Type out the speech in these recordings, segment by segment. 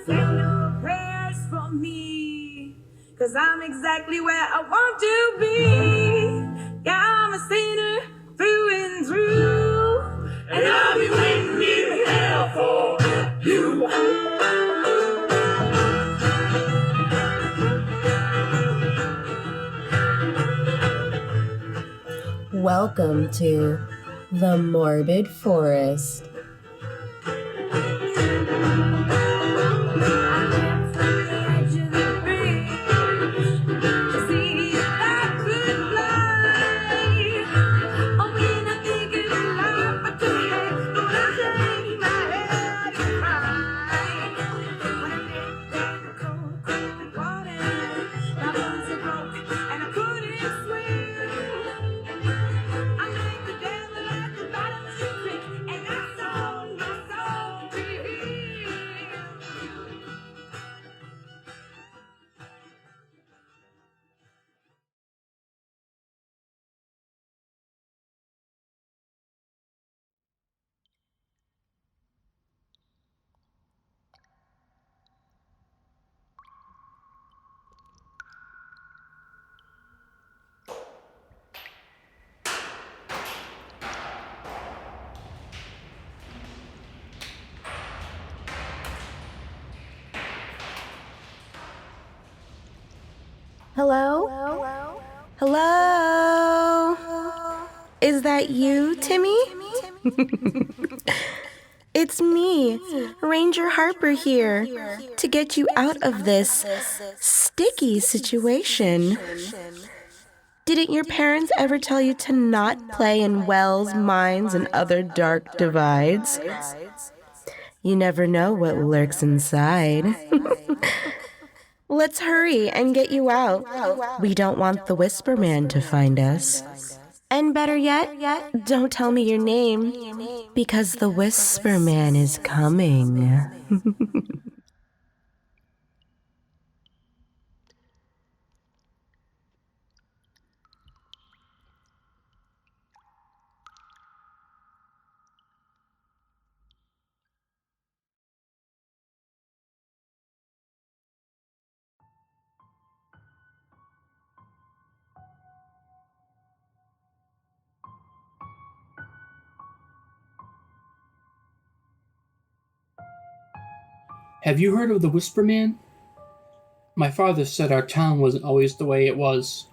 Say no prayers for me, 'cause I'm exactly where I want to be. Yeah, I'm a sinner through and through, and I'll be waiting in hell for you. Welcome to the Morbid Forest. Hello? Hello? Is that you, Timmy? It's me, Ranger Harper here, to get you out of this sticky situation. Didn't your parents ever tell you to not play in wells, mines, and other dark divides? You never know what lurks inside. Let's hurry and get you out. We don't want the Whisper Man to find us. And better yet, don't tell me your name, because the Whisper Man is coming. Have you heard of the Whisper Man? My father said our town wasn't always the way it was.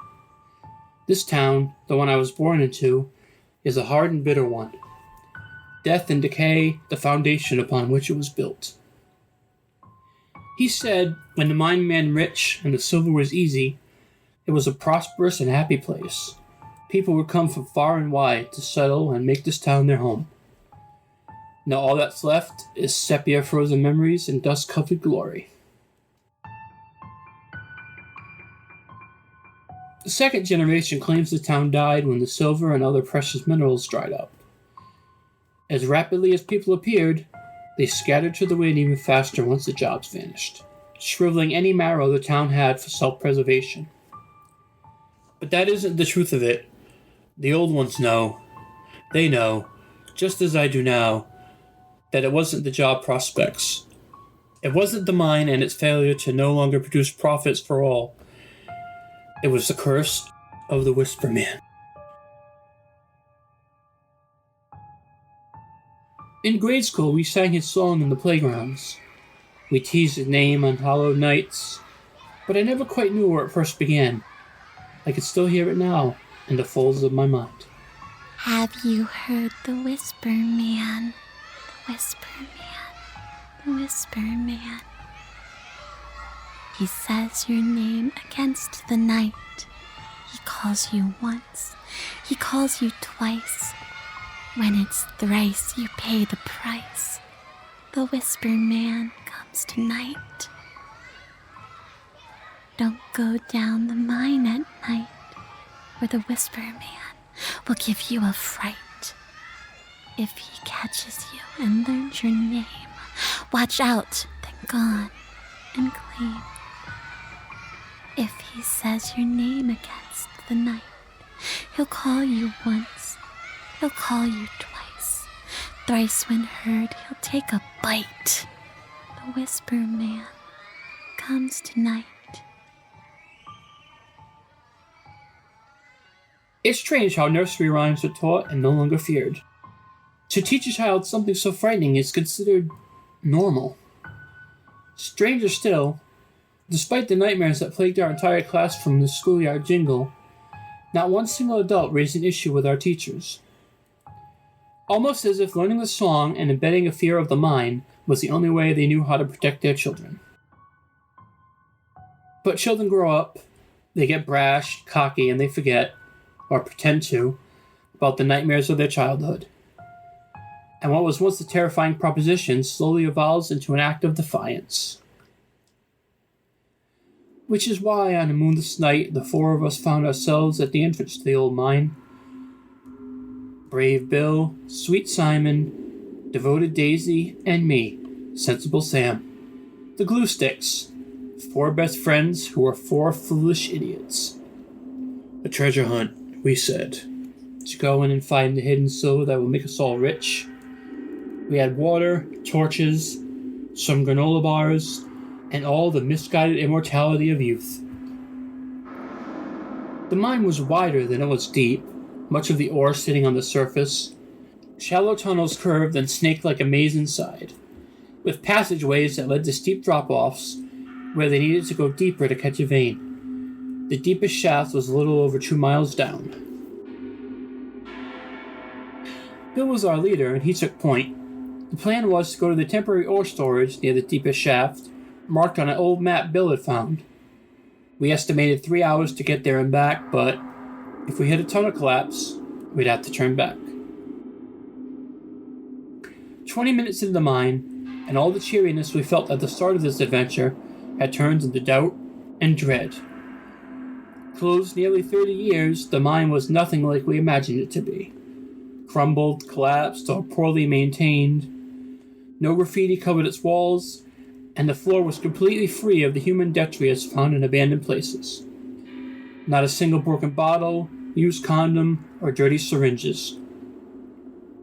This town, the one I was born into, is a hard and bitter one. Death and decay, the foundation upon which it was built. He said when the mine man rich and the silver was easy, it was a prosperous and happy place. People would come from far and wide to settle and make this town their home. Now all that's left is sepia-frozen memories and dust-covered glory. The second generation claims the town died when the silver and other precious minerals dried up. As rapidly as people appeared, they scattered to the wind even faster once the jobs vanished, shriveling any marrow the town had for self-preservation. But that isn't the truth of it. The old ones know. They know, just as I do now, that it wasn't the job prospects. It wasn't the mine and its failure to no longer produce profits for all. It was the curse of the Whisper Man. In grade school, we sang his song in the playgrounds. We teased his name on hallowed nights, but I never quite knew where it first began. I could still hear it now in the folds of my mind. Have you heard the Whisper Man? The Whisper Man. The Whisper Man. He says your name against the night. He calls you once. He calls you twice. When it's thrice, you pay the price. The Whisper Man comes tonight. Don't go down the mine at night, or the Whisper Man will give you a fright. If he catches you and learns your name, watch out, then gone and clean. If he says your name against the night, he'll call you once, he'll call you twice. Thrice when heard, he'll take a bite. The The Whisper Man comes tonight. It's strange how nursery rhymes are taught and no longer feared. To teach a child something so frightening is considered normal. Stranger still, despite the nightmares that plagued our entire class from the schoolyard jingle, not one single adult raised an issue with our teachers. Almost as if learning the song and embedding a fear of the mind was the only way they knew how to protect their children. But children grow up, they get brash, cocky, and they forget, or pretend to, about the nightmares of their childhood. And what was once a terrifying proposition slowly evolves into an act of defiance. Which is why, on a moonless night, the four of us found ourselves at the entrance to the old mine. Brave Bill, sweet Simon, devoted Daisy, and me, sensible Sam. The glue sticks, four best friends who were four foolish idiots. A treasure hunt, we said. To go in and find the hidden silver that will make us all rich. We had water, torches, some granola bars, and all the misguided immortality of youth. The mine was wider than it was deep, much of the ore sitting on the surface. Shallow tunnels curved and snaked like a maze inside, with passageways that led to steep drop-offs where they needed to go deeper to catch a vein. The deepest shaft was a little over 2 miles down. Bill was our leader, and he took point. The plan was to go to the temporary ore storage near the deepest shaft, marked on an old map Bill had found. We estimated 3 hours to get there and back, but if we hit a tunnel collapse, we'd have to turn back. 20 minutes into the mine, and all the cheeriness we felt at the start of this adventure had turned into doubt and dread. Closed nearly 30 years, the mine was nothing like we imagined it to be. Crumbled, collapsed, or poorly maintained. No graffiti covered its walls, and the floor was completely free of the human detritus found in abandoned places. Not a single broken bottle, used condom, or dirty syringes.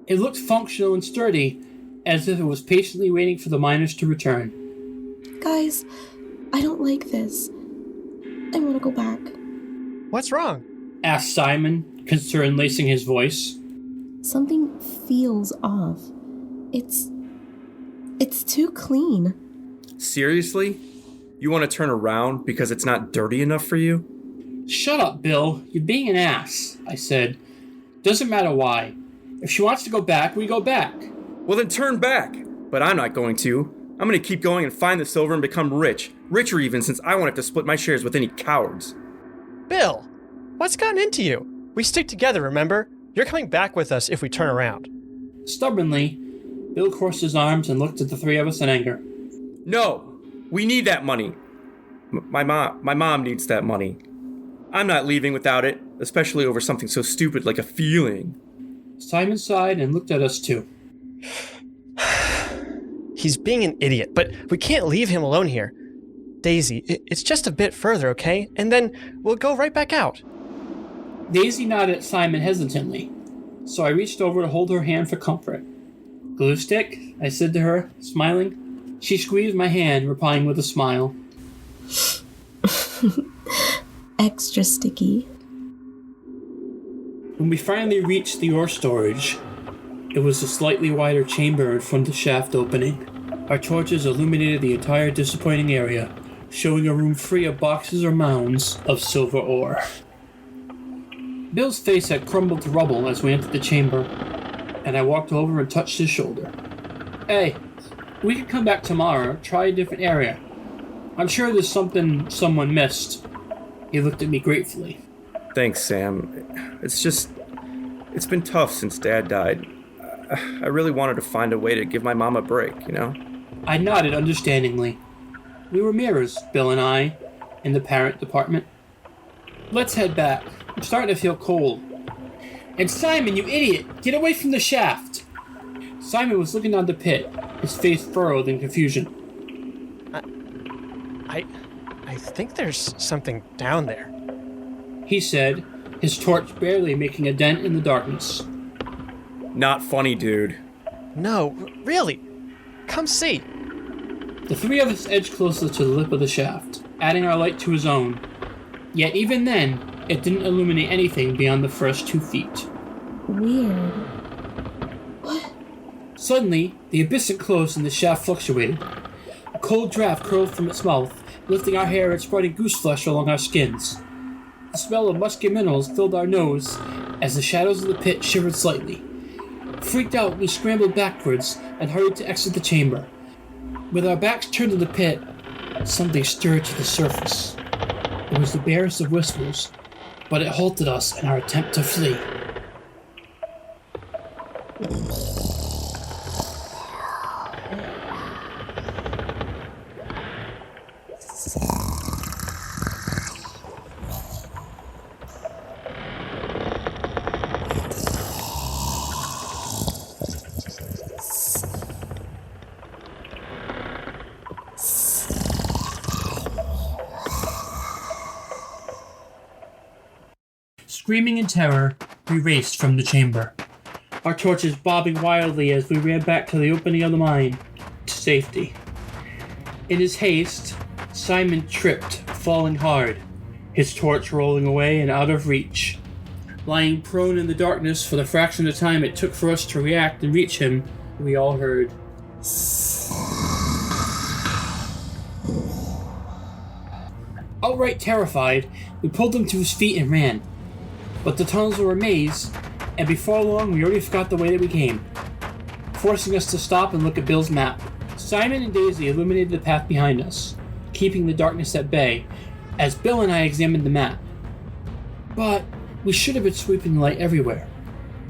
It looked functional and sturdy, as if it was patiently waiting for the miners to return. Guys, I don't like this. I want to go back. What's wrong? Asked Simon, concern lacing his voice. Something feels off. It's too clean. Seriously? You want to turn around because it's not dirty enough for you? Shut up, Bill. You're being an ass, I said. Doesn't matter why. If she wants to go back, we go back. Well, then turn back. But I'm not going to. I'm going to keep going and find the silver and become rich. Richer even, since I won't have to split my shares with any cowards. Bill, what's gotten into you? We stick together, remember? You're coming back with us if we turn around. Stubbornly, Bill crossed his arms and looked at the three of us in anger. No, we need that money. My mom needs that money. I'm not leaving without it, especially over something so stupid like a feeling. Simon sighed and looked at us too. He's being an idiot, but we can't leave him alone here. Daisy, it's just a bit further, okay? And then we'll go right back out. Daisy nodded at Simon hesitantly, so I reached over to hold her hand for comfort. Glue stick? I said to her, smiling. She squeezed my hand, replying with a smile. Extra sticky. When we finally reached the ore storage, it was a slightly wider chamber in front of the shaft opening. Our torches illuminated the entire disappointing area, showing a room free of boxes or mounds of silver ore. Bill's face had crumbled to rubble as we entered the chamber, and I walked over and touched his shoulder. Hey, we could come back tomorrow, try a different area. I'm sure there's something someone missed. He looked at me gratefully. Thanks, Sam. It's been tough since Dad died. I really wanted to find a way to give my mom a break, you know? I nodded understandingly. We were mirrors, Bill and I, in the parent department. Let's head back. I'm starting to feel cold. And Simon, you idiot! Get away from the shaft! Simon was looking down the pit, his face furrowed in confusion. I think there's something down there. He said, his torch barely making a dent in the darkness. Not funny, dude. No, really. Come see. The three of us edged closer to the lip of the shaft, adding our light to his own. Yet even then, it didn't illuminate anything beyond the first 2 feet. Weird. Suddenly, the abyss had closed and the shaft fluctuated. A cold draft curled from its mouth, lifting our hair and spreading goose flesh along our skins. The smell of musky minerals filled our nose as the shadows of the pit shivered slightly. Freaked out, we scrambled backwards and hurried to exit the chamber. With our backs turned to the pit, something stirred to the surface. It was the barest of whispers, but it halted us in our attempt to flee. Screaming in terror, we raced from the chamber, our torches bobbing wildly as we ran back to the opening of the mine, to safety. In his haste, Simon tripped, falling hard, his torch rolling away and out of reach. Lying prone in the darkness for the fraction of time it took for us to react and reach him, we all heard. Outright terrified, we pulled him to his feet and ran. But the tunnels were a maze, and before long we already forgot the way that we came, forcing us to stop and look at Bill's map. Simon and Daisy illuminated the path behind us, keeping the darkness at bay, as Bill and I examined the map. But we should have been sweeping light everywhere.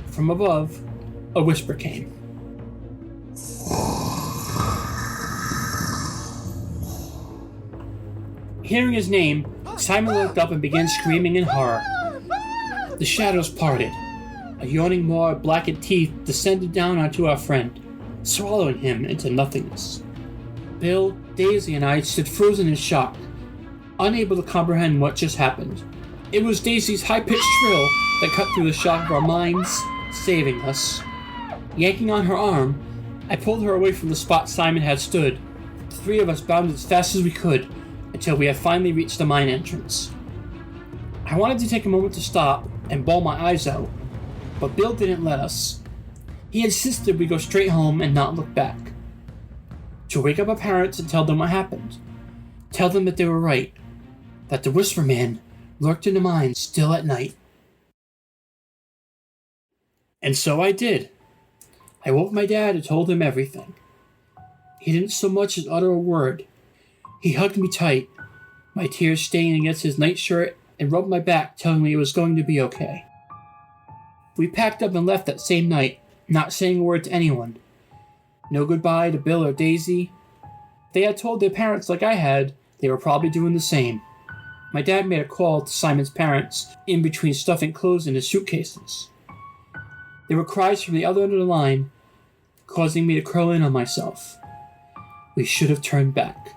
From above, a whisper came. Hearing his name, Simon looked up and began screaming in horror. The shadows parted. A yawning maw of blackened teeth descended down onto our friend, swallowing him into nothingness. Bill, Daisy, and I stood frozen in shock, unable to comprehend what just happened. It was Daisy's high-pitched shrill that cut through the shock of our minds, saving us. Yanking on her arm, I pulled her away from the spot Simon had stood. The three of us bounded as fast as we could until we had finally reached the mine entrance. I wanted to take a moment to stop and bawl my eyes out, but Bill didn't let us. He insisted we go straight home and not look back. To wake up our parents and tell them what happened. Tell them that they were right, that the Whisper Man lurked in the mine still at night. And so I did. I woke my dad and told him everything. He didn't so much as utter a word. He hugged me tight, my tears staining against his nightshirt, and rubbed my back, telling me it was going to be okay. We packed up and left that same night, not saying a word to anyone. No goodbye to Bill or Daisy. If they had told their parents like I had, they were probably doing the same. My dad made a call to Simon's parents, in between stuffing clothes in his suitcases. There were cries from the other end of the line, causing me to curl in on myself. We should have turned back.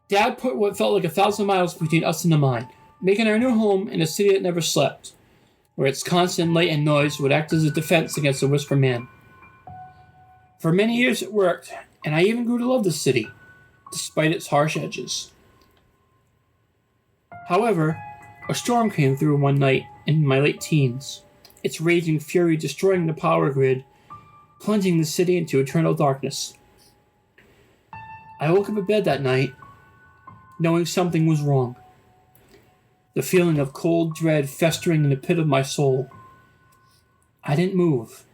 Dad put what felt like 1,000 miles between us and the mine, making our new home in a city that never slept, where its constant light and noise would act as a defense against the Whisper Man. For many years it worked, and I even grew to love the city, despite its harsh edges. However, a storm came through one night in my late teens, its raging fury destroying the power grid, plunging the city into eternal darkness. I woke up in bed that night, knowing something was wrong. The feeling of cold dread festering in the pit of my soul. I didn't move,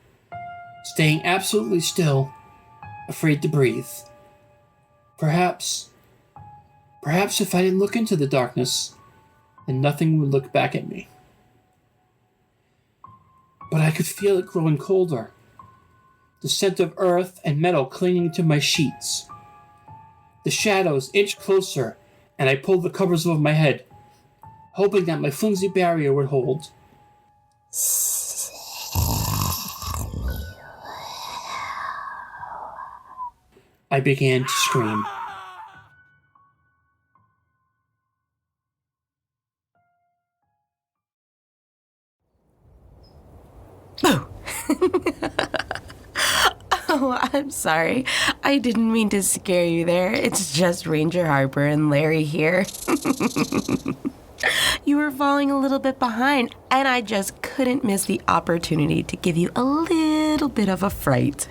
staying absolutely still, afraid to breathe. Perhaps if I didn't look into the darkness, then nothing would look back at me. But I could feel it growing colder, the scent of earth and metal clinging to my sheets. The shadows inched closer, and I pulled the covers over my head, hoping that my flimsy barrier would hold. I began to scream. Oh Oh, I'm sorry. I didn't mean to scare you there. It's just Ranger Harper and Larry here. You were falling a little bit behind, and I just couldn't miss the opportunity to give you a little bit of a fright.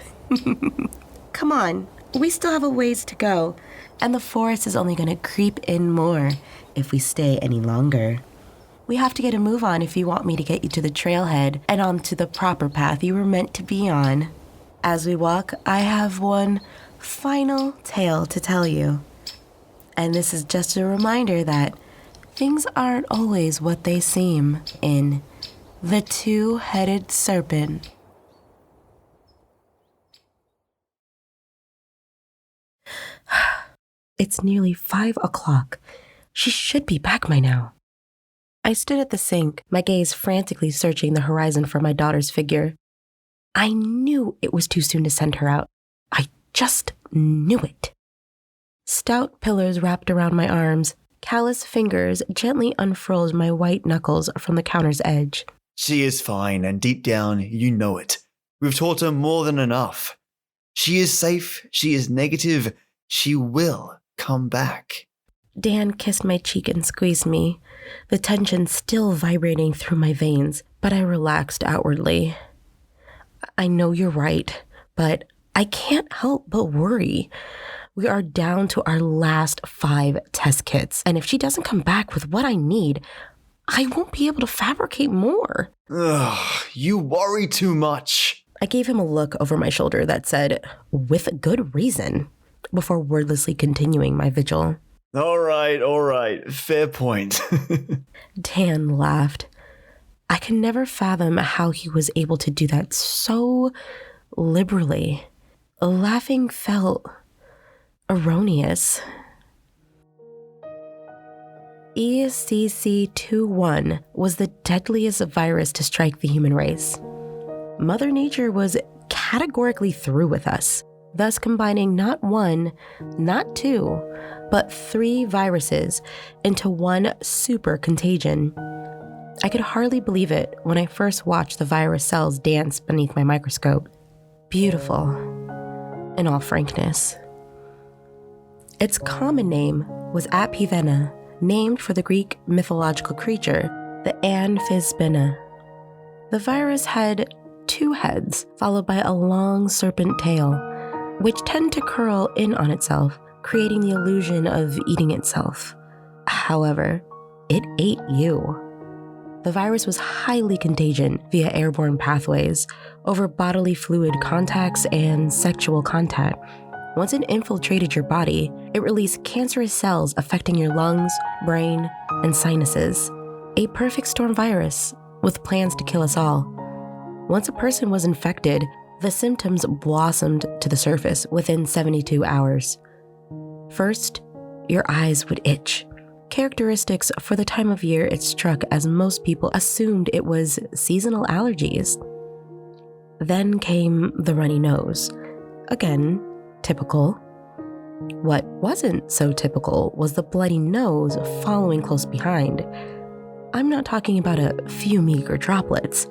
Come on, we still have a ways to go, and the forest is only going to creep in more if we stay any longer. We have to get a move on if you want me to get you to the trailhead and onto the proper path you were meant to be on. As we walk, I have one final tale to tell you. And this is just a reminder that things aren't always what they seem in The Two-Headed Serpent. It's nearly 5 o'clock. She should be back by now. I stood at the sink, my gaze frantically searching the horizon for my daughter's figure. I knew it was too soon to send her out. I just knew it. Stout pillars wrapped around my arms, callous fingers gently unfurled my white knuckles from the counter's edge. She is fine, and deep down, you know it. We've taught her more than enough. She is safe, she is negative, she will come back. Dan kissed my cheek and squeezed me, the tension still vibrating through my veins, but I relaxed outwardly. I know you're right, but I can't help but worry. We are down to our last 5 test kits, and if she doesn't come back with what I need, I won't be able to fabricate more. Ugh, you worry too much. I gave him a look over my shoulder that said, with good reason, before wordlessly continuing my vigil. All right. Fair point. Dan laughed. I can never fathom how he was able to do that so liberally. Laughing felt erroneous. ECC-21 was the deadliest virus to strike the human race. Mother Nature was categorically through with us, thus combining not 1, not 2, but 3 viruses into one super contagion. I could hardly believe it when I first watched the virus cells dance beneath my microscope. Beautiful, in all frankness. Its common name was Apivena, named for the Greek mythological creature, the Amphisbena. The virus had 2 heads, followed by a long serpent tail, which tend to curl in on itself, creating the illusion of eating itself. However, it ate you. The virus was highly contagious via airborne pathways, over bodily fluid contacts and sexual contact. Once it infiltrated your body, it released cancerous cells affecting your lungs, brain, and sinuses. A perfect storm virus with plans to kill us all. Once a person was infected, the symptoms blossomed to the surface within 72 hours. First, your eyes would itch. Characteristics for the time of year it struck, as most people assumed it was seasonal allergies. Then came the runny nose. Again, typical. What wasn't so typical was the bloody nose following close behind. I'm not talking about a few meager droplets,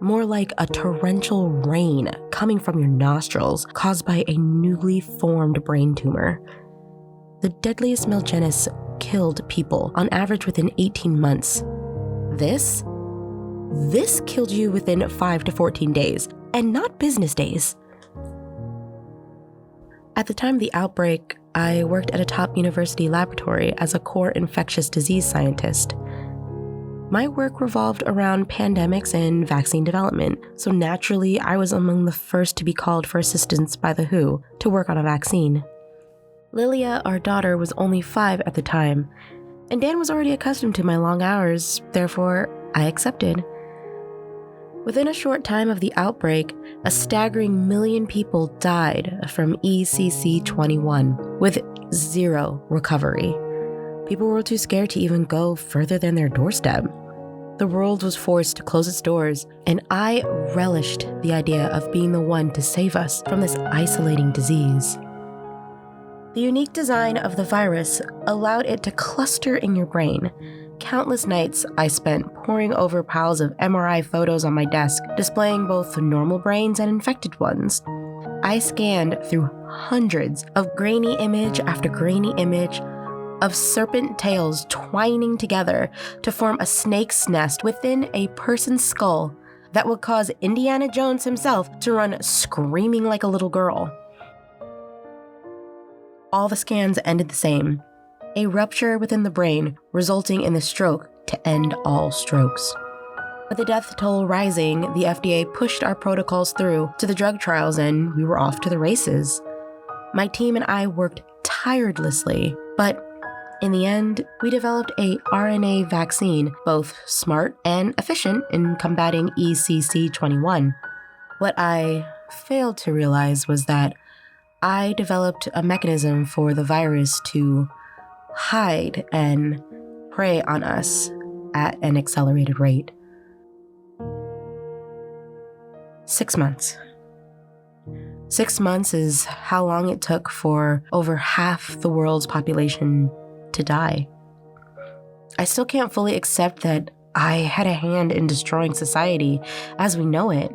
more like a torrential rain coming from your nostrils caused by a newly formed brain tumor. The deadliest Melgenus killed people on average within 18 months. This killed you within 5 to 14 days, and not business days. At the time of the outbreak, I worked at a top university laboratory as a core infectious disease scientist. My work revolved around pandemics and vaccine development, so naturally I was among the first to be called for assistance by the WHO to work on a vaccine. Lilia, our daughter, was only 5 at the time, and Dan was already accustomed to my long hours, therefore I accepted. Within a short time of the outbreak, a staggering 1 million people died from ECC-21, with 0 recovery. People were too scared to even go further than their doorstep. The world was forced to close its doors, and I relished the idea of being the one to save us from this isolating disease. The unique design of the virus allowed it to cluster in your brain. Countless nights I spent poring over piles of MRI photos on my desk, displaying both normal brains and infected ones. I scanned through hundreds of grainy image after grainy image of serpent tails twining together to form a snake's nest within a person's skull that would cause Indiana Jones himself to run screaming like a little girl. All the scans ended the same: a rupture within the brain resulting in the stroke to end all strokes. With the death toll rising, the FDA pushed our protocols through to the drug trials and we were off to the races. My team and I worked tirelessly, but in the end, we developed a RNA vaccine, both smart and efficient in combating ECC21. What I failed to realize was that I developed a mechanism for the virus to hide and prey on us at an accelerated rate. 6 months. 6 months is how long it took for over half the world's population to die. I still can't fully accept that I had a hand in destroying society as we know it.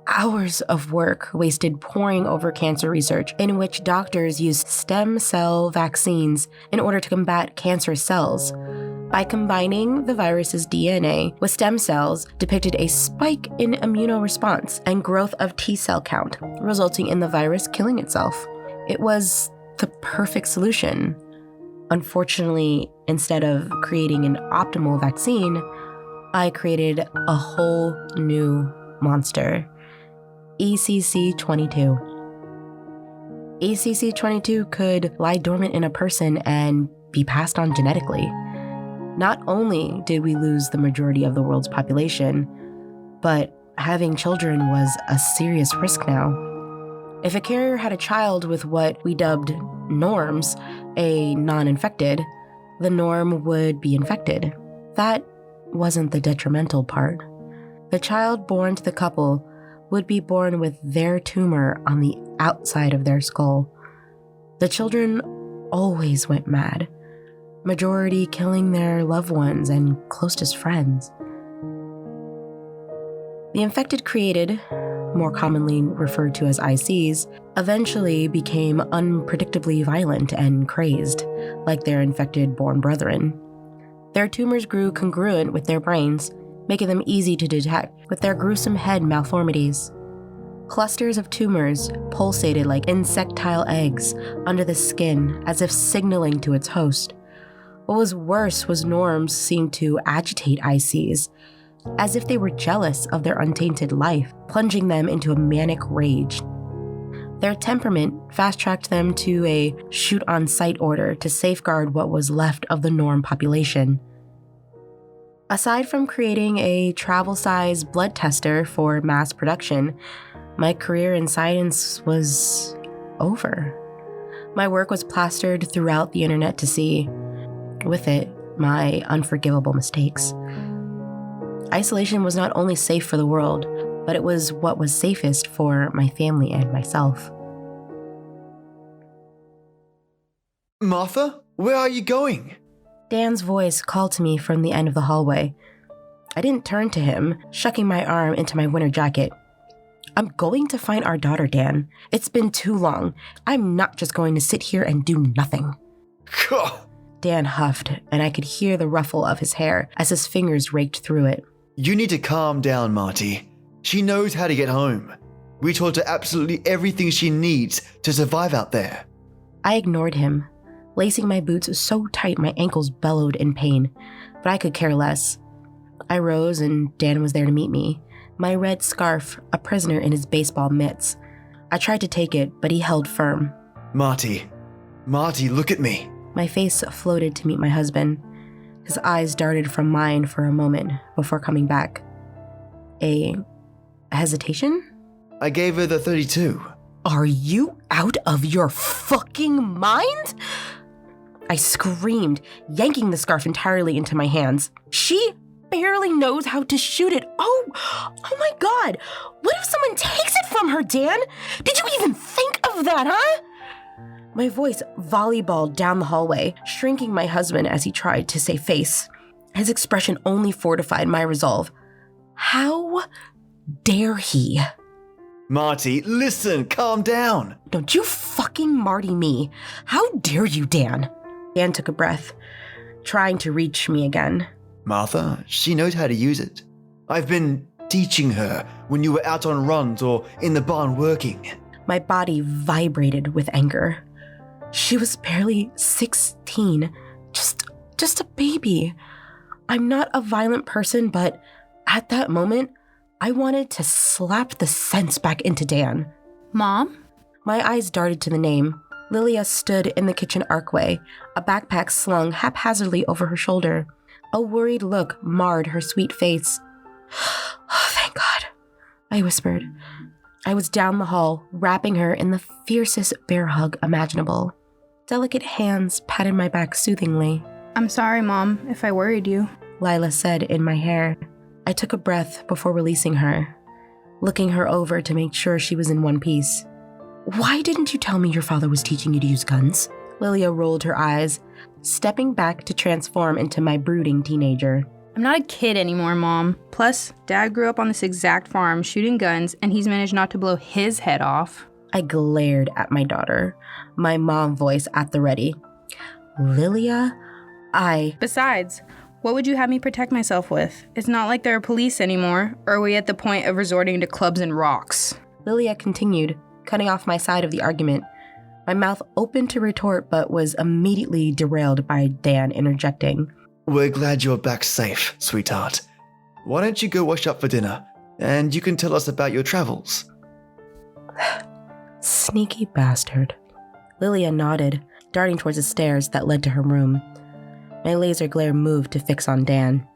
Hours of work wasted poring over cancer research in which doctors used stem cell vaccines in order to combat cancerous cells. By combining the virus's DNA with stem cells depicted a spike in immunoresponse and growth of T-cell count, resulting in the virus killing itself. It was the perfect solution. Unfortunately, instead of creating an optimal vaccine, I created a whole new monster. ECC22. ECC22 could lie dormant in a person and be passed on genetically. Not only did we lose the majority of the world's population, but having children was a serious risk now. If a carrier had a child with what we dubbed norms, a non-infected, the norm would be infected. That wasn't the detrimental part. The child born to the couple would be born with their tumor on the outside of their skull. The children always went mad, majority killing their loved ones and closest friends. The infected created, more commonly referred to as ICs, eventually became unpredictably violent and crazed, like their infected born brethren. Their tumors grew congruent with their brains, making them easy to detect with their gruesome head malformities. Clusters of tumors pulsated like insectile eggs under the skin as if signaling to its host. What was worse was norms seemed to agitate ICs, as if they were jealous of their untainted life, plunging them into a manic rage. Their temperament fast-tracked them to a shoot-on-sight order to safeguard what was left of the norm population. Aside from creating a travel-size blood tester for mass production, my career in science was over. My work was plastered throughout the internet to see. With it, my unforgivable mistakes. Isolation was not only safe for the world, but it was what was safest for my family and myself. Martha, where are you going? Dan's voice called to me from the end of the hallway. I didn't turn to him, shucking my arm into my winter jacket. I'm going to find our daughter, Dan. It's been too long. I'm not just going to sit here and do nothing. Dan huffed, and I could hear the ruffle of his hair as his fingers raked through it. You need to calm down, Marty. She knows how to get home. We taught her absolutely everything she needs to survive out there. I ignored him, lacing my boots so tight my ankles bellowed in pain, but I could care less. I rose and Dan was there to meet me, my red scarf a prisoner in his baseball mitts. I tried to take it, but he held firm. Marty, look at me. My face floated to meet my husband. His eyes darted from mine for a moment before coming back. A hesitation? I gave her the 32. Are you out of your fucking mind? I screamed, yanking the scarf entirely into my hands. She barely knows how to shoot it. Oh my God. What if someone takes it from her, Dan? Did you even think of that, huh? My voice volleyballed down the hallway, shrinking my husband as he tried to save face. His expression only fortified my resolve. How dare he? Marty, listen, calm down. Don't you fucking Marty me. How dare you, Dan? Dan took a breath, trying to reach me again. Martha, she knows how to use it. I've been teaching her when you were out on runs or in the barn working. My body vibrated with anger. She was barely 16, just a baby. I'm not a violent person, but at that moment, I wanted to slap the sense back into Dan. Mom? My eyes darted to the name. Lilia stood in the kitchen archway, a backpack slung haphazardly over her shoulder. A worried look marred her sweet face. Oh, thank God, I whispered. I was down the hall, wrapping her in the fiercest bear hug imaginable. Delicate hands patted my back soothingly. I'm sorry, Mom, if I worried you. Lila said in my hair. I took a breath before releasing her, looking her over to make sure she was in one piece. Why didn't you tell me your father was teaching you to use guns? Lilia rolled her eyes, stepping back to transform into my brooding teenager. I'm not a kid anymore, Mom. Plus, Dad grew up on this exact farm shooting guns, and he's managed not to blow his head off. I glared at my daughter, my mom voice at the ready. Lilia, Besides, what would you have me protect myself with? It's not like there are police anymore, or are we at the point of resorting to clubs and rocks? Lilia continued, cutting off my side of the argument. My mouth opened to retort, but was immediately derailed by Dan interjecting. We're glad you're back safe, sweetheart. Why don't you go wash up for dinner, and you can tell us about your travels? Sneaky bastard. Lilia nodded, darting towards the stairs that led to her room. My laser glare moved to fix on Dan.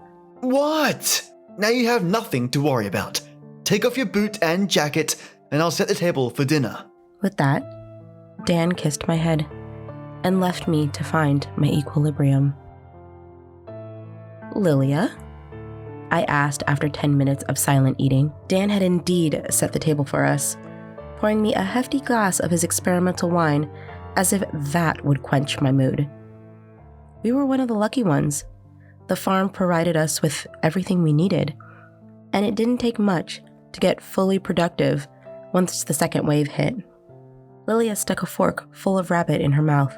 What? Now you have nothing to worry about. Take off your boot and jacket, and I'll set the table for dinner. With that, Dan kissed my head and left me to find my equilibrium. Lilia? I asked after 10 minutes of silent eating. Dan had indeed set the table for us, pouring me a hefty glass of his experimental wine as if that would quench my mood. We were one of the lucky ones. The farm provided us with everything we needed, and it didn't take much to get fully productive once the second wave hit. Lilia stuck a fork full of rabbit in her mouth,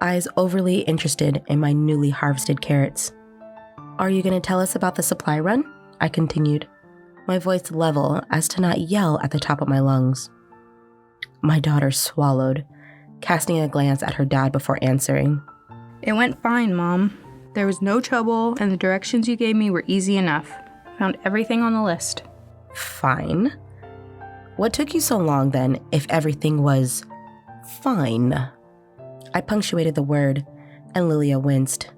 eyes overly interested in my newly harvested carrots. Are you going to tell us about the supply run? I continued, my voice level as to not yell at the top of my lungs. My daughter swallowed, casting a glance at her dad before answering. It went fine, Mom. There was no trouble, and the directions you gave me were easy enough. Found everything on the list. Fine? What took you so long then, if everything was fine? I punctuated the word, and Lilia winced.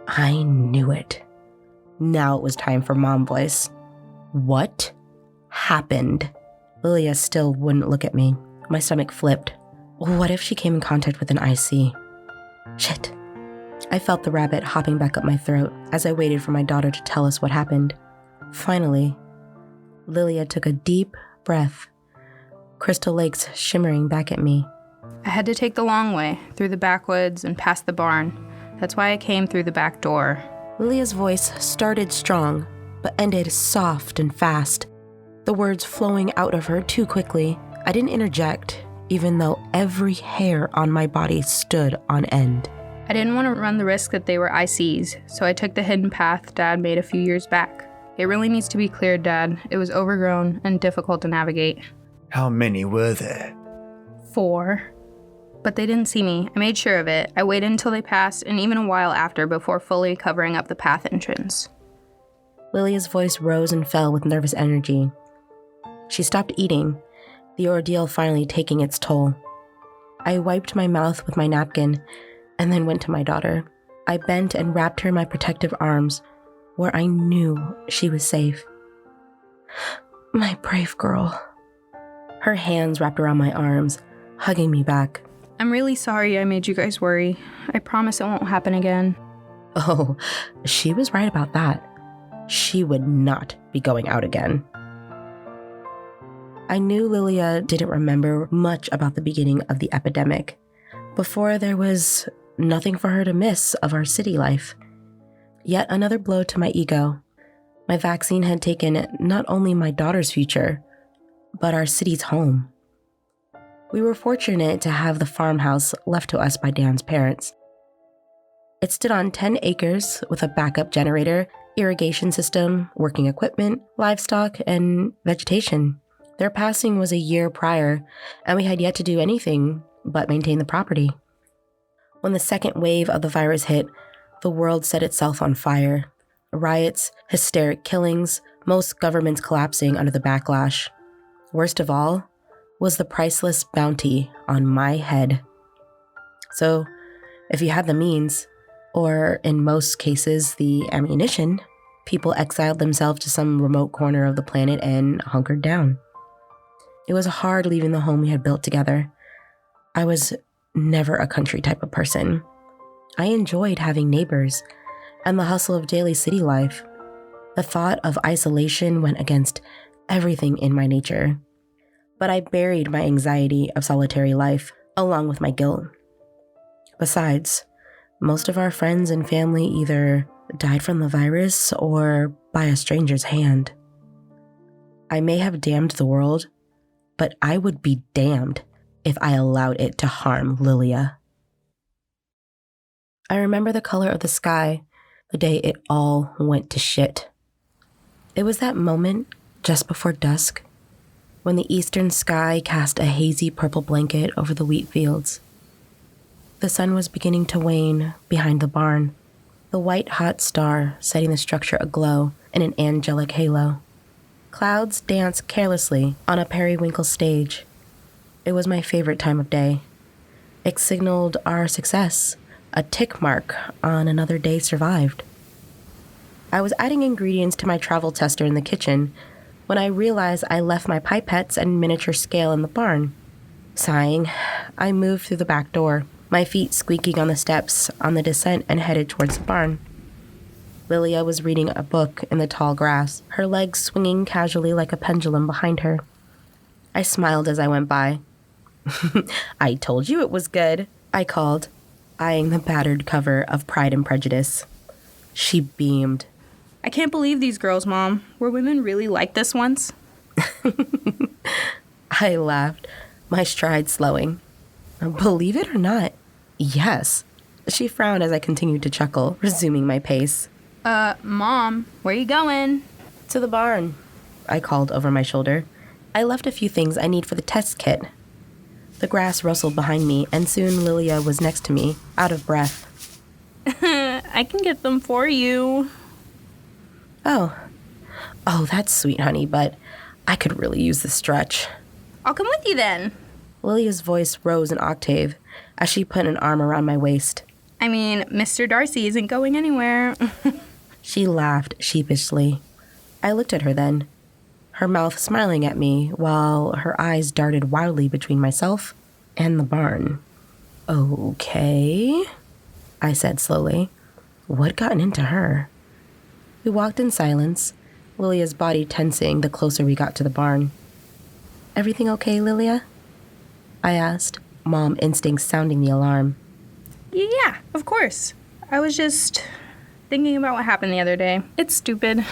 I knew it. Now it was time for mom voice. What happened? Lilia still wouldn't look at me. My stomach flipped. What if she came in contact with an IC? Shit. I felt the rabbit hopping back up my throat as I waited for my daughter to tell us what happened. Finally, Lilia took a deep breath, Crystal Lakes shimmering back at me. I had to take the long way, through the backwoods and past the barn. That's why I came through the back door. Lilia's voice started strong, but ended soft and fast, the words flowing out of her too quickly. I didn't interject, even though every hair on my body stood on end. I didn't want to run the risk that they were ICs, so I took the hidden path Dad made a few years back. It really needs to be cleared, Dad. It was overgrown and difficult to navigate. How many were there? 4. But they didn't see me. I made sure of it. I waited until they passed, and even a while after before fully covering up the path entrance. Lilia's voice rose and fell with nervous energy. She stopped eating, the ordeal finally taking its toll. I wiped my mouth with my napkin and then went to my daughter. I bent and wrapped her in my protective arms, where I knew she was safe. My brave girl. Her hands wrapped around my arms, hugging me back. I'm really sorry I made you guys worry. I promise it won't happen again. Oh, she was right about that. She would not be going out again. I knew Lilia didn't remember much about the beginning of the epidemic. Before, there was nothing for her to miss of our city life. Yet another blow to my ego. My vaccine had taken not only my daughter's future, but our city's home. We were fortunate to have the farmhouse left to us by Dan's parents. It stood on 10 acres with a backup generator, irrigation system, working equipment, livestock, and vegetation. Their passing was a year prior, and we had yet to do anything but maintain the property. When the second wave of the virus hit, the world set itself on fire. Riots, hysteric killings, most governments collapsing under the backlash. Worst of all was the priceless bounty on my head. So, if you had the means, or in most cases the ammunition, people exiled themselves to some remote corner of the planet and hunkered down. It was hard leaving the home we had built together. I was never a country type of person. I enjoyed having neighbors and the hustle of daily city life. The thought of isolation went against everything in my nature. But I buried my anxiety of solitary life along with my guilt. Besides, most of our friends and family either died from the virus or by a stranger's hand. I may have damned the world, but I would be damned if I allowed it to harm Lilia. I remember the color of the sky the day it all went to shit. It was that moment just before dusk when the eastern sky cast a hazy purple blanket over the wheat fields. The sun was beginning to wane behind the barn, the white hot star setting the structure aglow in an angelic halo. Clouds danced carelessly on a periwinkle stage. It was my favorite time of day. It signaled our success, a tick mark on another day survived. I was adding ingredients to my travel tester in the kitchen when I realized I left my pipettes and miniature scale in the barn. Sighing, I moved through the back door, my feet squeaking on the steps on the descent, and headed towards the barn. Lilia was reading a book in the tall grass, her legs swinging casually like a pendulum behind her. I smiled as I went by. "I told you it was good," I called, eyeing the battered cover of Pride and Prejudice. She beamed. I can't believe these girls, Mom. Were women really like this once? I laughed, my stride slowing. Believe it or not, yes. She frowned as I continued to chuckle, resuming my pace. Mom, where you going? To the barn, I called over my shoulder. I left a few things I need for the test kit. The grass rustled behind me, and soon Lilia was next to me, out of breath. I can get them for you. Oh, that's sweet, honey, but I could really use the stretch. I'll come with you then. Lilia's voice rose an octave as she put an arm around my waist. I mean, Mr. Darcy isn't going anywhere. She laughed sheepishly. I looked at her then, her mouth smiling at me while her eyes darted wildly between myself and the barn. Okay, I said slowly. What gotten into her? We walked in silence, Lilia's body tensing the closer we got to the barn. Everything okay, Lilia? I asked, Mom instincts sounding the alarm. Yeah, of course. I was just thinking about what happened the other day. It's stupid.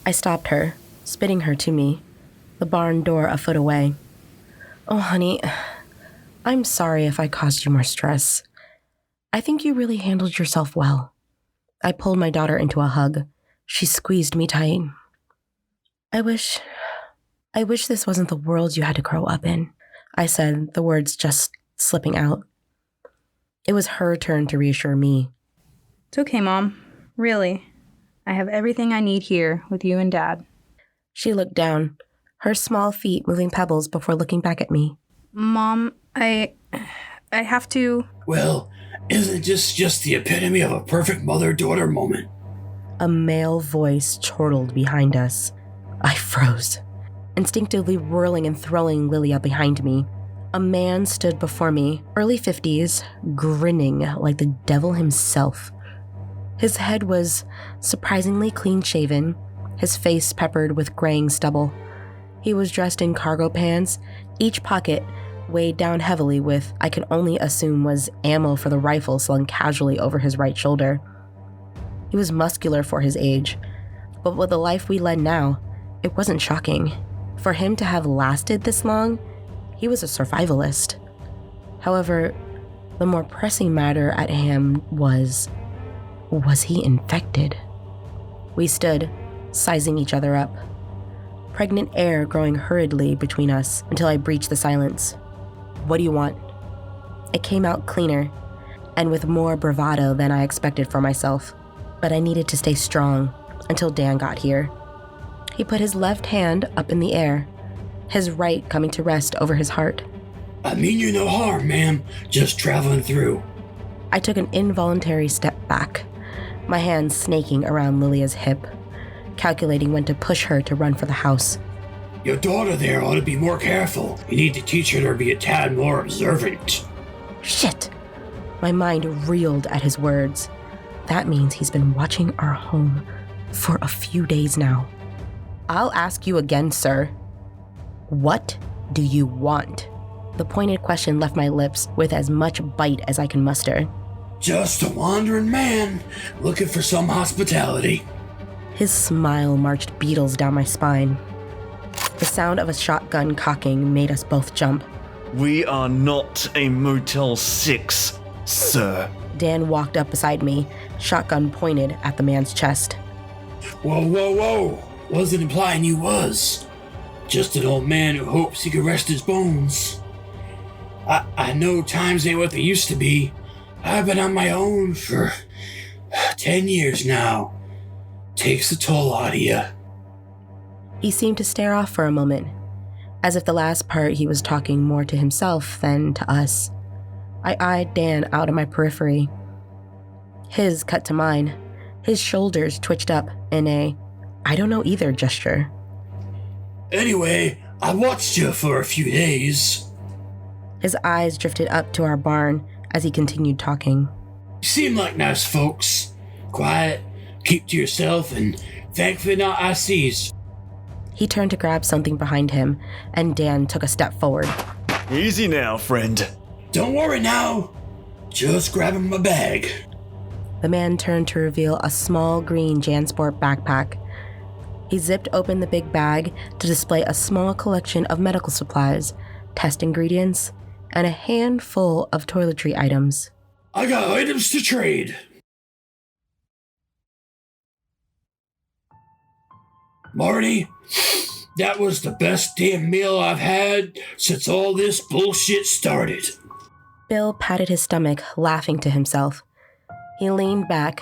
I stopped her, spitting her to me, the barn door a foot away. Oh, honey, I'm sorry if I caused you more stress. I think you really handled yourself well. I pulled my daughter into a hug. She squeezed me tight. I wish this wasn't the world you had to grow up in, I said, the words just slipping out. It was her turn to reassure me. It's okay, Mom. Really. I have everything I need here with you and Dad. She looked down, her small feet moving pebbles before looking back at me. Mom, I have to... Well, isn't this just the epitome of a perfect mother-daughter moment? A male voice chortled behind us. I froze, instinctively whirling and throwing Lilia behind me. A man stood before me, early 50s, grinning like the devil himself. His head was surprisingly clean-shaven, his face peppered with graying stubble. He was dressed in cargo pants, each pocket weighed down heavily with, I can only assume was ammo for the rifle slung casually over his right shoulder. He was muscular for his age, but with the life we led now, it wasn't shocking. For him to have lasted this long, he was a survivalist. However, the more pressing matter at hand was he infected? We stood, sizing each other up. Pregnant air growing hurriedly between us until I breached the silence. What do you want? It came out cleaner, and with more bravado than I expected for myself. But I needed to stay strong until Dan got here. He put his left hand up in the air, his right coming to rest over his heart. I mean you no harm, ma'am. Just traveling through. I took an involuntary step back, my hands snaking around Lilia's hip, calculating when to push her to run for the house. Your daughter there ought to be more careful. You need to teach her to be a tad more observant. Shit! My mind reeled at his words. That means he's been watching our home for a few days now. I'll ask you again, sir. What do you want? The pointed question left my lips with as much bite as I can muster. Just a wandering man, looking for some hospitality. His smile marched beetles down my spine. The sound of a shotgun cocking made us both jump. We are not a Motel 6, sir. Dan walked up beside me, shotgun pointed at the man's chest. Whoa. Wasn't implying you was. Just an old man who hopes he can rest his bones. I know times ain't what they used to be. I've been on my own for 10 years now. Takes a toll out of you. He seemed to stare off for a moment, as if the last part he was talking more to himself than to us. I eyed Dan out of my periphery. His cut to mine. His shoulders twitched up in a I don't know either gesture. Anyway, I watched you for a few days. His eyes drifted up to our barn as he continued talking. You seem like nice folks. Quiet, keep to yourself, and thankfully not ICs. He turned to grab something behind him, and Dan took a step forward. Easy now, friend. Don't worry now. Just grabbing my bag. The man turned to reveal a small green JanSport backpack. He zipped open the big bag to display a small collection of medical supplies, test ingredients, and a handful of toiletry items. I got items to trade. Marty, that was the best damn meal I've had since all this bullshit started. Bill patted his stomach, laughing to himself. He leaned back,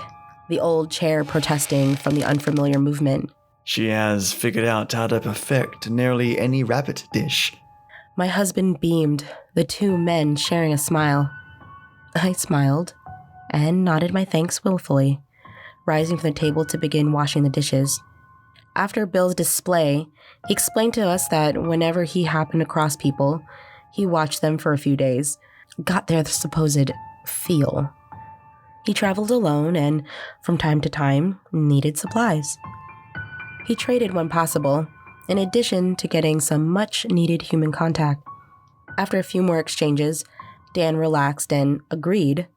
the old chair protesting from the unfamiliar movement. She has figured out how to perfect nearly any rabbit dish. My husband beamed, the two men sharing a smile. I smiled and nodded my thanks willfully, rising from the table to begin washing the dishes. After Bill's display, he explained to us that whenever he happened across people, he watched them for a few days, got their supposed feel. He traveled alone and, from time to time, needed supplies. He traded when possible, in addition to getting some much-needed human contact. After a few more exchanges, Dan relaxed and agreed,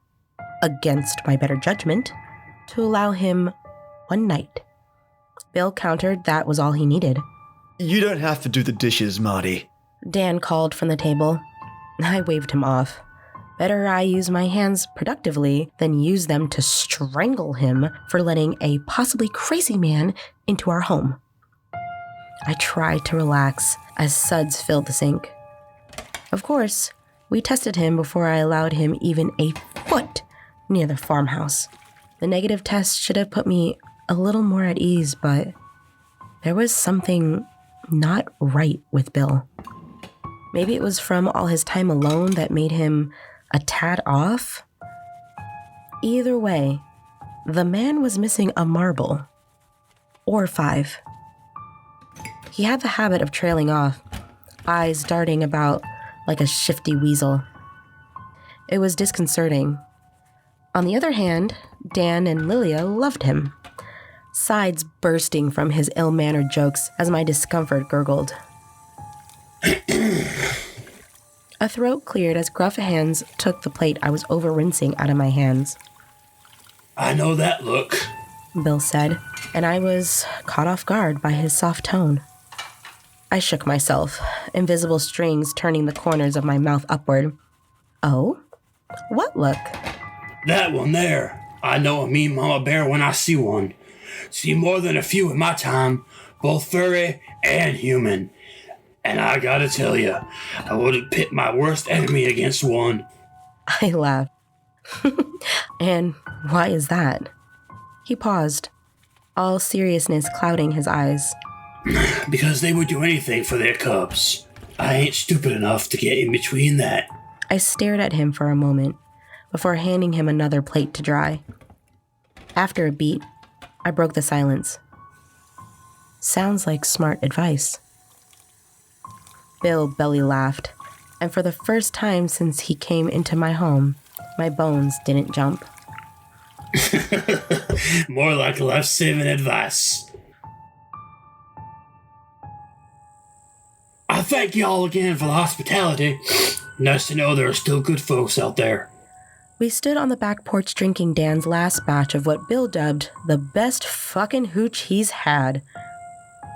against my better judgment, to allow him one night. Bill countered that was all he needed. You don't have to do the dishes, Marty. Dan called from the table. I waved him off. Better I use my hands productively than use them to strangle him for letting a possibly crazy man into our home. I tried to relax as suds filled the sink. Of course, we tested him before I allowed him even a foot near the farmhouse. The negative test should have put me a little more at ease, but there was something not right with Bill. Maybe it was from all his time alone that made him a tad off. Either way, the man was missing a marble. Or 5. He had the habit of trailing off, eyes darting about like a shifty weasel. It was disconcerting. On the other hand, Dan and Lilia loved him, sides bursting from his ill-mannered jokes as my discomfort gurgled. A throat cleared as gruff hands took the plate I was over-rinsing out of my hands. I know that look, Bill said, and I was caught off guard by his soft tone. I shook myself, invisible strings turning the corners of my mouth upward. Oh? What look? That one there. I know a mean mama bear when I see one. See more than a few in my time, both furry and human. And I gotta tell you, I wouldn't pit my worst enemy against one. I laughed. And why is that? He paused, all seriousness clouding his eyes. Because they would do anything for their cubs. I ain't stupid enough to get in between that. I stared at him for a moment before handing him another plate to dry. After a beat, I broke the silence. Sounds like smart advice. Bill belly laughed, and for the first time since he came into my home, my bones didn't jump. More like life-saving advice. I thank y'all again for the hospitality. Nice to know there are still good folks out there. We stood on the back porch drinking Dan's last batch of what Bill dubbed the best fucking hooch he's had.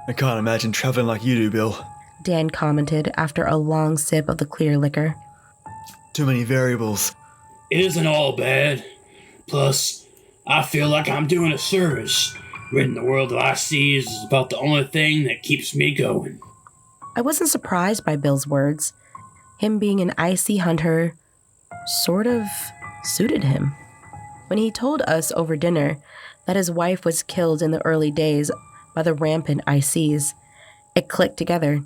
I can't imagine traveling like you do, Bill. Dan commented after a long sip of the clear liquor. Too many variables. It isn't all bad. Plus, I feel like I'm doing a service. Ridding the world of ICs is about the only thing that keeps me going. I wasn't surprised by Bill's words. Him being an IC hunter sort of suited him. When he told us over dinner that his wife was killed in the early days by the rampant ICs, it clicked together.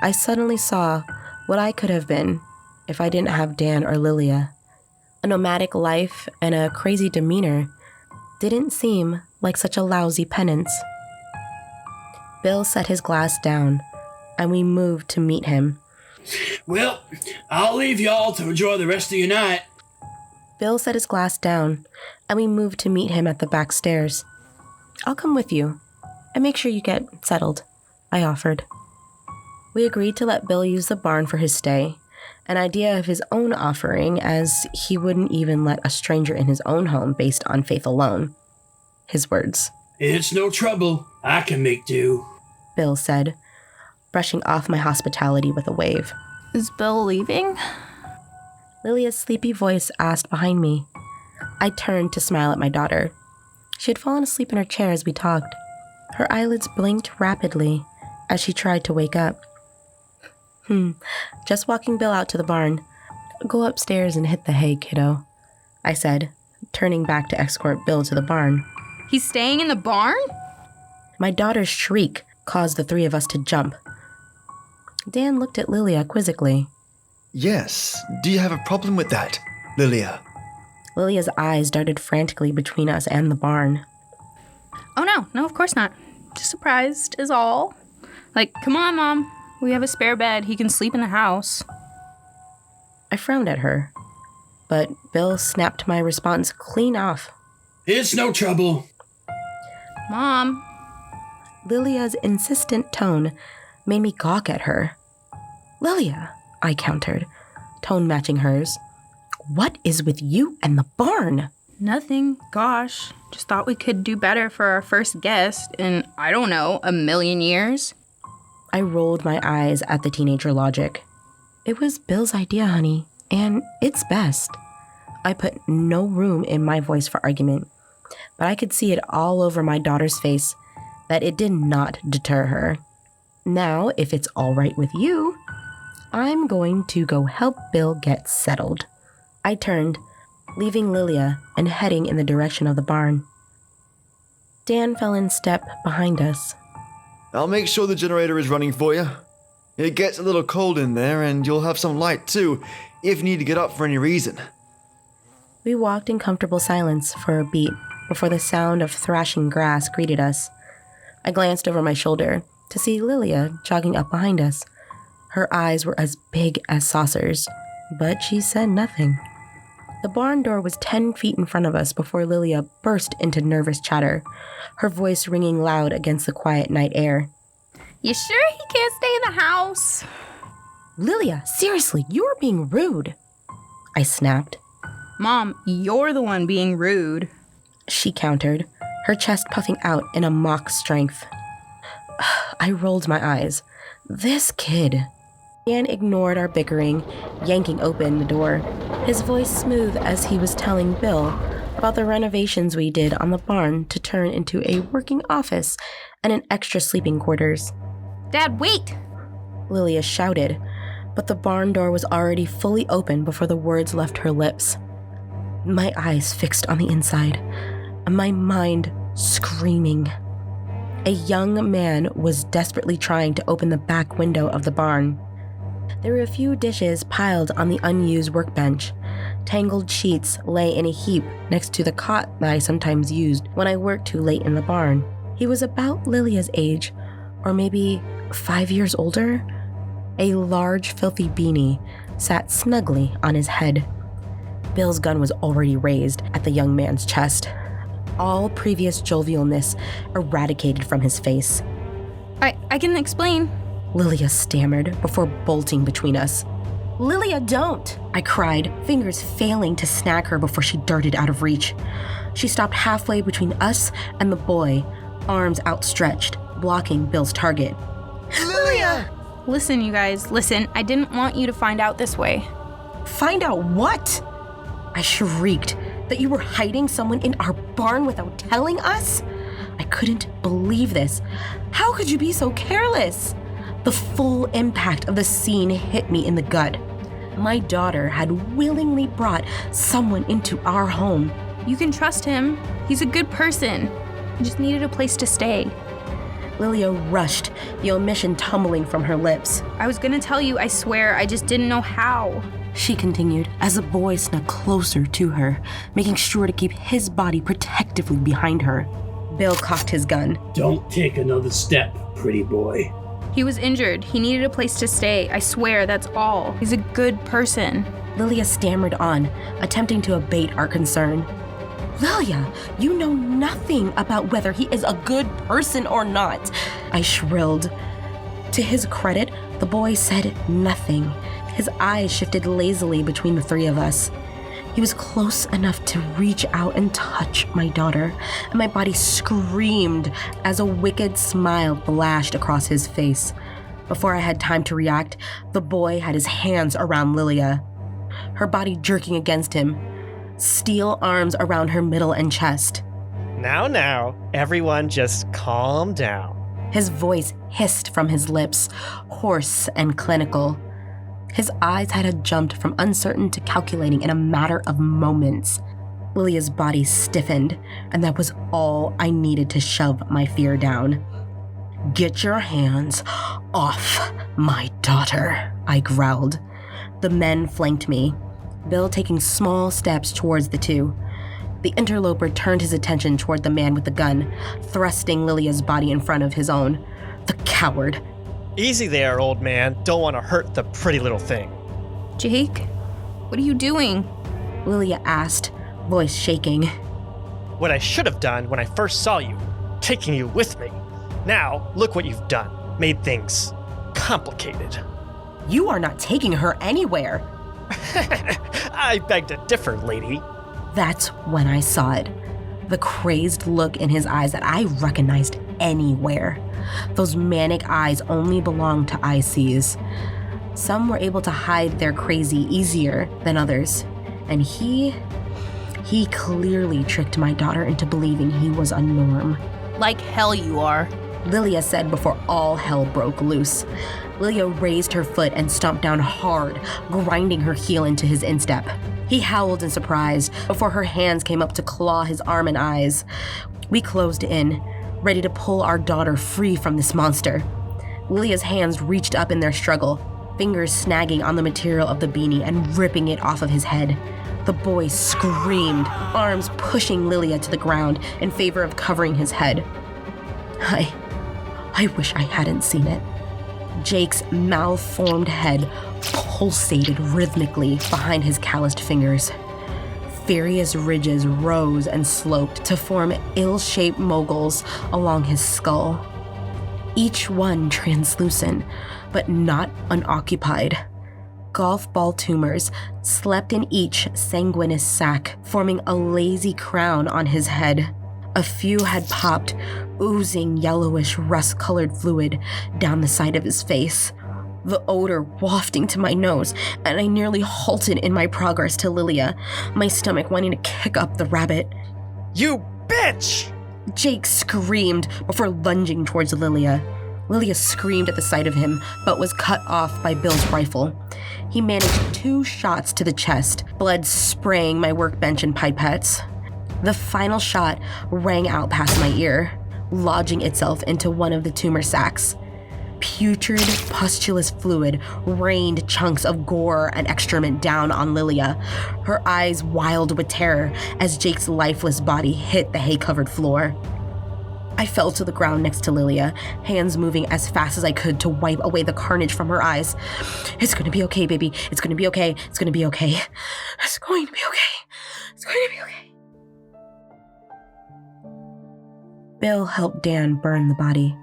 I suddenly saw what I could have been if I didn't have Dan or Lilia. A nomadic life and a crazy demeanor didn't seem like such a lousy penance. Bill set his glass down, and we moved to meet him. Well, I'll leave y'all to enjoy the rest of your night. Bill set his glass down, and we moved to meet him at the back stairs. I'll come with you, and make sure you get settled, I offered. We agreed to let Bill use the barn for his stay, an idea of his own offering, as he wouldn't even let a stranger in his own home based on faith alone. His words. It's no trouble. I can make do. Bill said, brushing off my hospitality with a wave. Is Bill leaving? Lilia's sleepy voice asked behind me. I turned to smile at my daughter. She had fallen asleep in her chair as we talked. Her eyelids blinked rapidly as she tried to wake up. Just walking Bill out to the barn. Go upstairs and hit the hay, kiddo, I said, turning back to escort Bill to the barn. He's staying in the barn? My daughter's shriek caused the three of us to jump. Dan looked at Lilia quizzically. Yes. Do you have a problem with that, Lilia? Lilia's eyes darted frantically between us and the barn. Oh, no, of course not. Just surprised is all. Like, come on, Mom. We have a spare bed. He can sleep in the house. I frowned at her, but Bill snapped my response clean off. It's no trouble. Mom. Lilia's insistent tone made me gawk at her. Lilia, I countered, tone matching hers. What is with you and the barn? Nothing. Gosh. Just thought we could do better for our first guest in, I don't know, 1,000,000 years. I rolled my eyes at the teenager logic. It was Bill's idea, honey, and it's best. I put no room in my voice for argument, but I could see it all over my daughter's face that it did not deter her. Now, if it's all right with you, I'm going to go help Bill get settled. I turned, leaving Lilia and heading in the direction of the barn. Dan fell in step behind us. I'll make sure the generator is running for you. It gets a little cold in there, and you'll have some light too, if you need to get up for any reason. We walked in comfortable silence for a beat before the sound of thrashing grass greeted us. I glanced over my shoulder to see Lilia jogging up behind us. Her eyes were as big as saucers, but she said nothing. The barn door was 10 feet in front of us before Lilia burst into nervous chatter, her voice ringing loud against the quiet night air. You sure he can't stay in the house? Lilia, seriously, you're being rude, I snapped. Mom, you're the one being rude. She countered, her chest puffing out in a mock strength. I rolled my eyes, This kid. Dan ignored our bickering, yanking open the door, his voice smooth as he was telling Bill about the renovations we did on the barn to turn into a working office and an extra sleeping quarters. Dad, wait! Lilia shouted, but the barn door was already fully open before the words left her lips. My eyes fixed on the inside, and my mind screaming. A young man was desperately trying to open the back window of the barn. There were a few dishes piled on the unused workbench. Tangled sheets lay in a heap next to the cot that I sometimes used when I worked too late in the barn. He was about Lilia's age, or maybe 5 years older. A large, filthy beanie sat snugly on his head. Bill's gun was already raised at the young man's chest. All previous jovialness eradicated from his face. I can explain. Lilia stammered before bolting between us. Lilia, don't! I cried, fingers failing to snag her before she darted out of reach. She stopped halfway between us and the boy, arms outstretched, blocking Bill's target. Lilia! Listen, you guys, listen. I didn't want you to find out this way. Find out what? I shrieked. That you were hiding someone in our barn without telling us? I couldn't believe this. How could you be so careless? The full impact of the scene hit me in the gut. My daughter had willingly brought someone into our home. You can trust him. He's a good person. He just needed a place to stay. Lilia rushed, the omission tumbling from her lips. I was gonna tell you, I swear, I just didn't know how. She continued as the boy snuck closer to her, making sure to keep his body protectively behind her. Bill cocked his gun. Don't take another step, pretty boy. He was injured. He needed a place to stay. I swear, that's all. He's a good person. Lilia stammered on, attempting to abate our concern. Lilia, you know nothing about whether he is a good person or not, I shrilled. To his credit, the boy said nothing. His eyes shifted lazily between the three of us. He was close enough to reach out and touch my daughter, and my body screamed as a wicked smile flashed across his face. Before I had time to react, the boy had his hands around Lilia, her body jerking against him, steel arms around her middle and chest. Now, everyone just calm down. His voice hissed from his lips, hoarse and clinical. His eyes had jumped from uncertain to calculating in a matter of moments. Lilia's body stiffened, and that was all I needed to shove my fear down. Get your hands off my daughter, I growled. The men flanked me, Bill taking small steps towards the two. The interloper turned his attention toward the man with the gun, thrusting Lilia's body in front of his own. The coward. Easy there, old man. Don't want to hurt the pretty little thing. Jake, what are you doing? Lilia asked, voice shaking. What I should have done when I first saw you, taking you with me. Now, look what you've done. Made things complicated. You are not taking her anywhere. I beg to differ, lady. That's when I saw it. The crazed look in his eyes that I recognized anywhere. Those manic eyes only belonged to ICs. Some were able to hide their crazy easier than others. And he clearly tricked my daughter into believing he was a norm. Like hell you are. Lilia said before all hell broke loose. Lilia raised her foot and stomped down hard, grinding her heel into his instep. He howled in surprise before her hands came up to claw his arm and eyes. We closed in, ready to pull our daughter free from this monster. Lilia's hands reached up in their struggle, fingers snagging on the material of the beanie and ripping it off of his head. The boy screamed, arms pushing Lilia to the ground in favor of covering his head. I wish I hadn't seen it. Jake's malformed head pulsated rhythmically behind his calloused fingers. Furious ridges rose and sloped to form ill-shaped moguls along his skull. Each one translucent, but not unoccupied. Golf ball tumors slept in each sanguineous sac, forming a lazy crown on his head. A few had popped, oozing yellowish rust-colored fluid down the side of his face, the odor wafting to my nose, and I nearly halted in my progress to Lilia, my stomach wanting to kick up the rabbit. You bitch! Jake screamed before lunging towards Lilia. Lilia screamed at the sight of him, but was cut off by Bill's rifle. He managed 2 shots to the chest, blood spraying my workbench and pipettes. The final shot rang out past my ear, lodging itself into one of the tumor sacs. Putrid, pustulous fluid rained chunks of gore and excrement down on Lilia, her eyes wild with terror as Jake's lifeless body hit the hay-covered floor. I fell to the ground next to Lilia, hands moving as fast as I could to wipe away the carnage from her eyes. It's gonna be okay, baby. It's gonna be okay. It's gonna be okay. It's going to be okay. It's going to be okay. Bill helped Dan burn the body,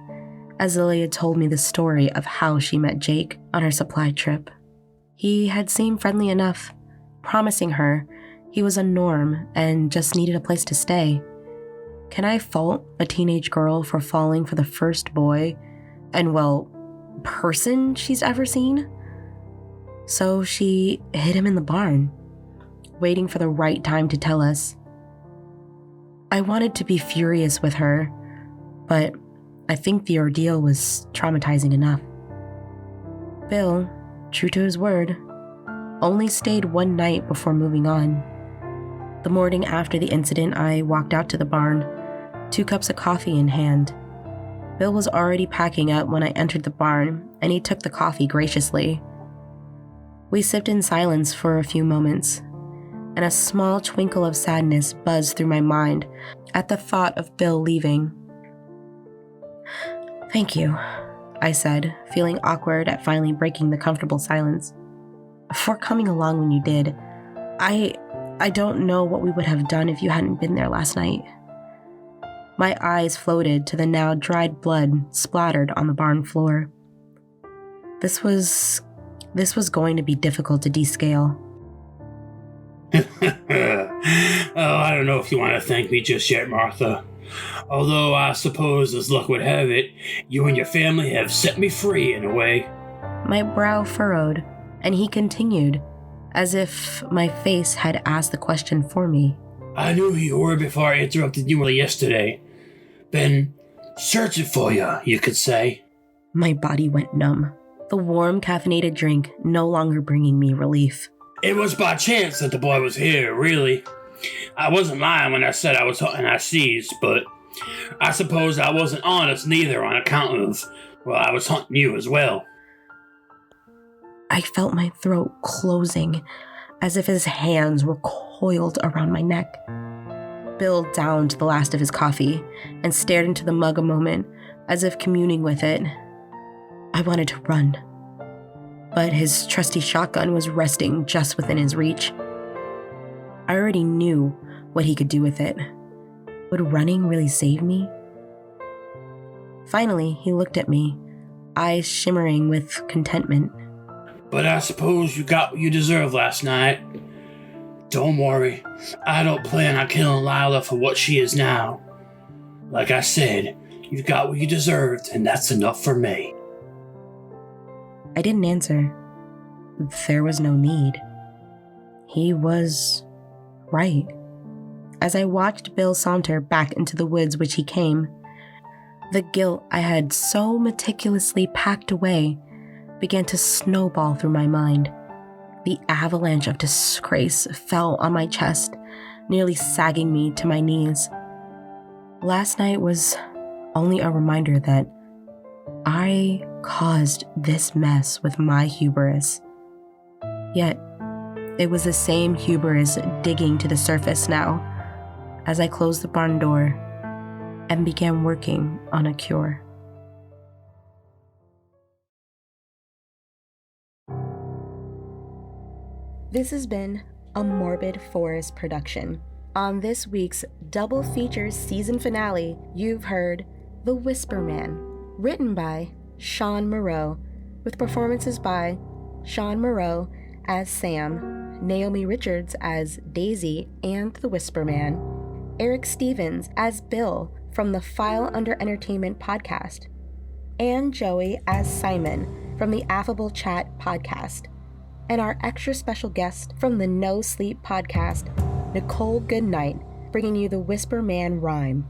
as Lilia told me the story of how she met Jake on her supply trip. He had seemed friendly enough, promising her he was a norm and just needed a place to stay. Can I fault a teenage girl for falling for the first boy and, well, person she's ever seen? So she hid him in the barn, waiting for the right time to tell us. I wanted to be furious with her, but I think the ordeal was traumatizing enough. Bill, true to his word, only stayed one night before moving on. The morning after the incident, I walked out to the barn, 2 cups of coffee in hand. Bill was already packing up when I entered the barn, and he took the coffee graciously. We sipped in silence for a few moments, and a small twinkle of sadness buzzed through my mind at the thought of Bill leaving. "Thank you," I said, feeling awkward at finally breaking the comfortable silence. "For coming along when you did. I don't know what we would have done if you hadn't been there last night." My eyes floated to the now dried blood splattered on the barn floor. This was going to be difficult to descale. Oh, I don't know if you want to thank me just yet, Martha. Although I suppose, as luck would have it, you and your family have set me free in a way. My brow furrowed, and he continued, as if my face had asked the question for me. I knew who you were before I interrupted you yesterday. Been searching for you could say. My body went numb, the warm caffeinated drink no longer bringing me relief. It was by chance that the boy was here, really. I wasn't lying when I said I was hunting ICs, but I suppose I wasn't honest neither on account of, well, I was hunting you as well. I felt my throat closing, as if his hands were coiled around my neck. Bill downed the last of his coffee and stared into the mug a moment, as if communing with it. I wanted to run, but his trusty shotgun was resting just within his reach. I already knew what he could do with it. Would running really save me? Finally, he looked at me, eyes shimmering with contentment. But I suppose you got what you deserved last night. Don't worry, I don't plan on killing Lila for what she is now. Like I said, you got what you deserved, and that's enough for me. I didn't answer. There was no need. He was right. As I watched Bill saunter back into the woods which he came, the guilt I had so meticulously packed away began to snowball through my mind. The avalanche of disgrace fell on my chest, nearly sagging me to my knees. Last night was only a reminder that I caused this mess with my hubris. Yet, it was the same hubris digging to the surface now, as I closed the barn door and began working on a cure. This has been a Morbid Forest production. On this week's double feature season finale, you've heard The Whisper Man, written by Sean Moreau, with performances by Sean Moreau as Sam, Naomi Richards as Daisy and the Whisper Man, Eric Stevens as Bill from the File Under Entertainment podcast, and Joey as Simon from the Affable Chat podcast, and our extra special guest from the No Sleep podcast, Nicole Goodnight, bringing you the Whisper Man rhyme.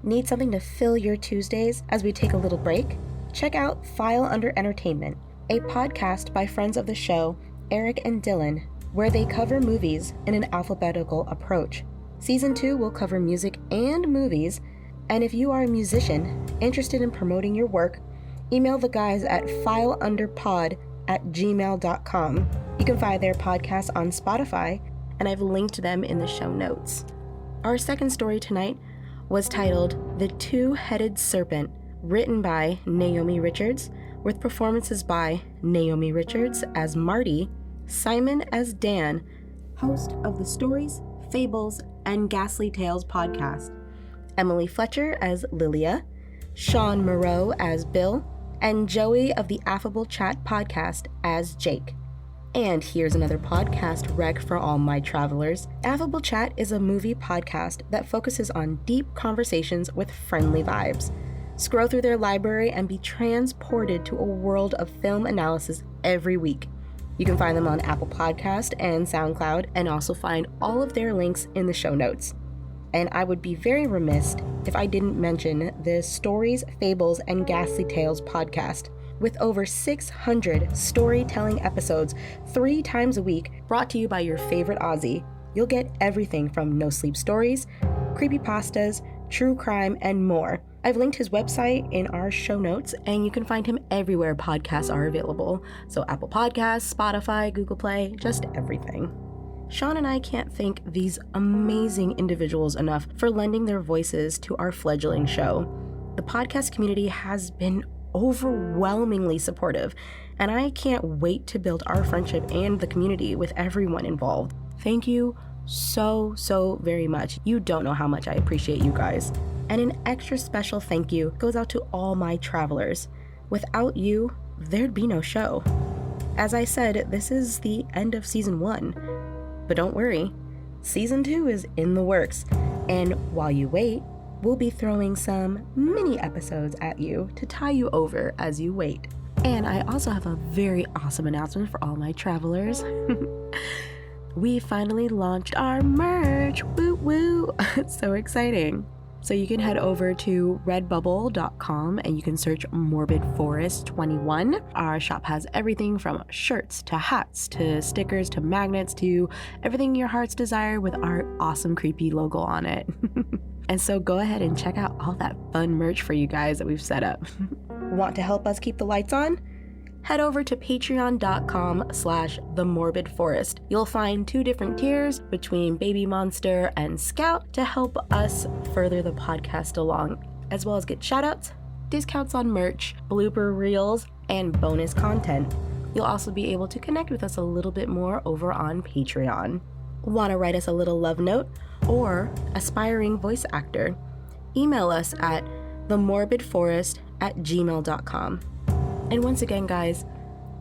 Need something to fill your Tuesdays as we take a little break? Check out File Under Entertainment, a podcast by friends of the show, Eric and Dylan, where they cover movies in an alphabetical approach. Season 2 will cover music and movies, and if you are a musician interested in promoting your work, email the guys at fileunderpod@gmail.com. You can find their podcast on Spotify, and I've linked them in the show notes. Our second story tonight was titled The Two-Headed Serpent, written by Naomi Richards, with performances by Naomi Richards as Marty, Simon as Dan, host of the Stories, Fables, and Ghastly Tales podcast, Emily Fletcher as Lilia, Sean Moreau as Bill, and Joey of the Affable Chat podcast as Jake. And here's another podcast rec for all my travelers. Affable Chat is a movie podcast that focuses on deep conversations with friendly vibes. Scroll through their library and be transported to a world of film analysis every week. You can find them on Apple Podcast and SoundCloud, and also find all of their links in the show notes. And I would be very remiss if I didn't mention the Stories, Fables, and Ghastly Tales podcast. With over 600 storytelling episodes 3 times a week, brought to you by your favorite Aussie, you'll get everything from no sleep stories, creepypastas, true crime, and more. I've linked his website in our show notes, and you can find him everywhere podcasts are available. So Apple Podcasts, Spotify, Google Play, just everything. Sean and I can't thank these amazing individuals enough for lending their voices to our fledgling show. The podcast community has been overwhelmingly supportive, and I can't wait to build our friendship and the community with everyone involved. Thank you so very much. You don't know how much I appreciate you guys. And an extra special thank you goes out to all my travelers. Without you, there'd be no show. As I said, this is the end of season 1. But don't worry, season 2 is in the works. And while you wait, we'll be throwing some mini episodes at you to tie you over as you wait. And I also have a very awesome announcement for all my travelers. We finally launched our merch. Woo woo. It's so exciting. So you can head over to redbubble.com and you can search Morbid Forest 21. Our shop has everything from shirts to hats to stickers to magnets to everything your heart's desire with our awesome creepy logo on it. And so go ahead and check out all that fun merch for you guys that we've set up. Want to help us keep the lights on? Head over to patreon.com/themorbidforest. You'll find 2 different tiers between Baby Monster and Scout to help us further the podcast along, as well as get shoutouts, discounts on merch, blooper reels, and bonus content. You'll also be able to connect with us a little bit more over on Patreon. Want to write us a little love note or aspiring voice actor? Email us at themorbidforest@gmail.com. And once again, guys,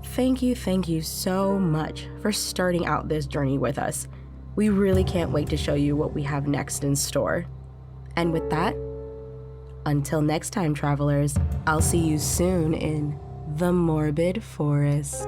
thank you so much for starting out this journey with us. We really can't wait to show you what we have next in store. And with that, until next time, travelers, I'll see you soon in the Morbid Forest.